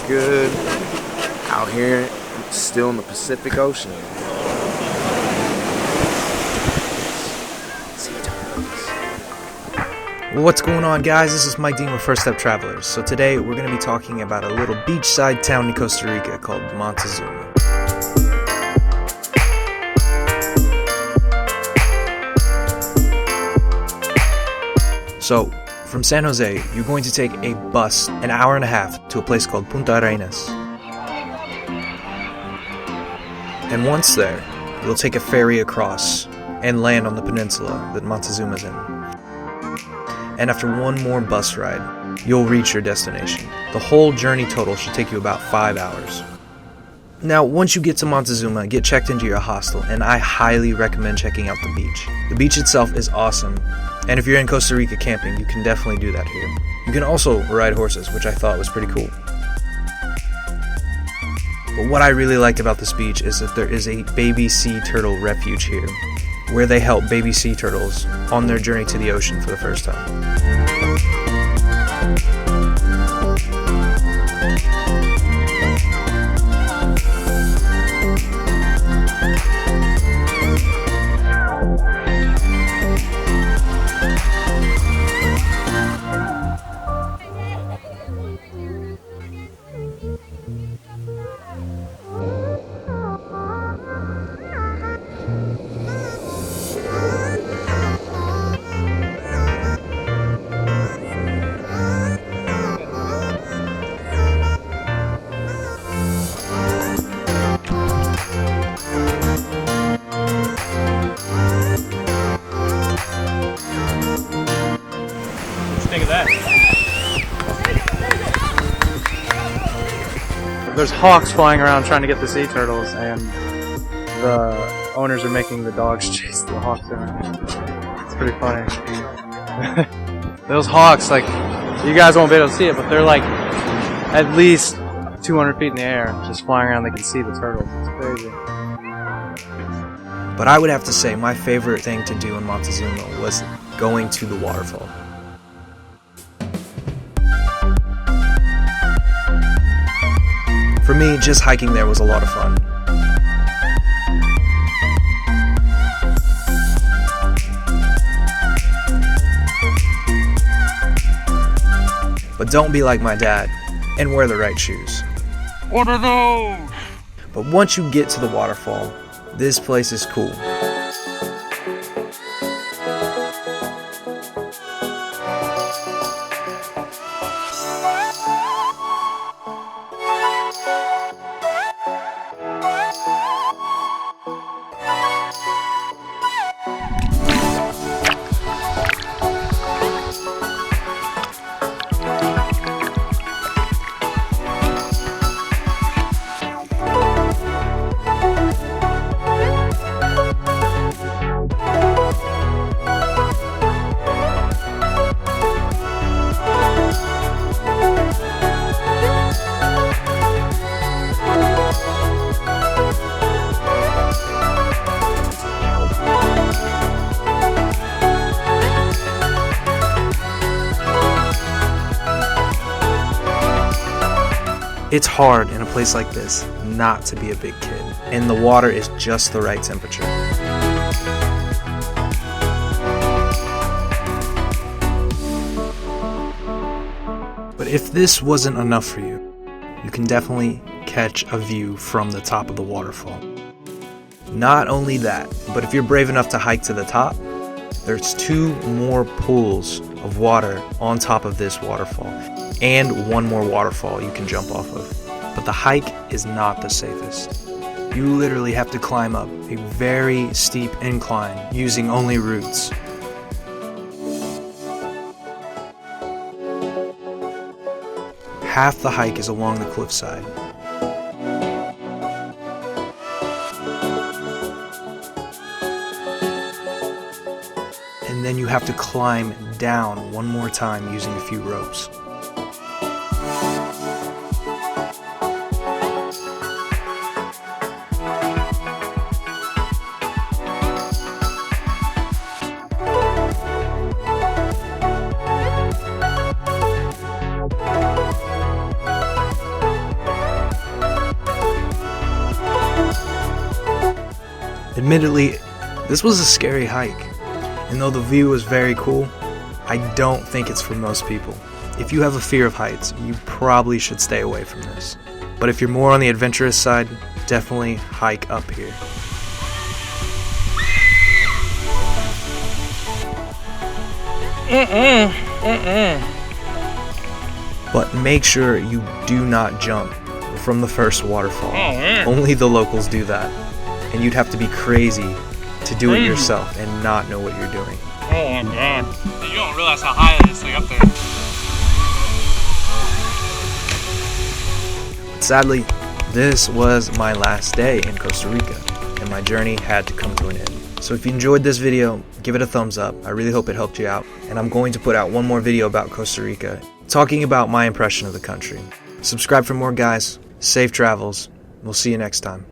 good? Out here, still in the Pacific Ocean. Well, what's going on, guys? This is Mike Dean with First Step Travelers. So today we're going to be talking about a little beachside town in Costa Rica called Montezuma. So, from San Jose, you're going to take a bus an hour and a half to a place called Punta Arenas. And once there, you'll take a ferry across and land on the peninsula that Montezuma's in. And after one more bus ride, you'll reach your destination. The whole journey total should take you about 5 hours. Now, once you get to Montezuma, get checked into your hostel, and I highly recommend checking out the beach. The beach itself is awesome, and if you're in Costa Rica camping, you can definitely do that here. You can also ride horses, which I thought was pretty cool. But what I really liked about this beach is that there is a baby sea turtle refuge here, where they help baby sea turtles on their journey to the ocean for the first time. There's hawks flying around trying to get the sea turtles, and the owners are making the dogs chase the hawks around. It's pretty funny. Those hawks, like, you guys won't be able to see it, but they're like at least 200 feet in the air, just flying around. They can see the turtles. It's crazy. But I would have to say my favorite thing to do in Montezuma was going to the waterfall. For me, just hiking there was a lot of fun. But don't be like my dad and wear the right shoes. What are those? But once you get to the waterfall, this place is cool. It's hard in a place like this not to be a big kid, and the water is just the right temperature. But if this wasn't enough for you, you can definitely catch a view from the top of the waterfall. Not only that, but if you're brave enough to hike to the top, there's 2 more pools of water on top of this waterfall, and 1 more waterfall you can jump off of. But the hike is not the safest. You literally have to climb up a very steep incline using only roots. Half the hike is along the cliffside. And then you have to climb down one more time using a few ropes. Admittedly, this was a scary hike, and though the view was very cool, I don't think it's for most people. If you have a fear of heights, you probably should stay away from this. But if you're more on the adventurous side, definitely hike up here. But make sure you do not jump from the first waterfall. Only the locals do that. And you'd have to be crazy to do it yourself and not know what you're doing. Oh my god. You don't realize how high it is like up there. Sadly, this was my last day in Costa Rica, and my journey had to come to an end. So if you enjoyed this video, give it a thumbs up. I really hope it helped you out. And I'm going to put out one more video about Costa Rica, talking about my impression of the country. Subscribe for more, guys. Safe travels. We'll see you next time.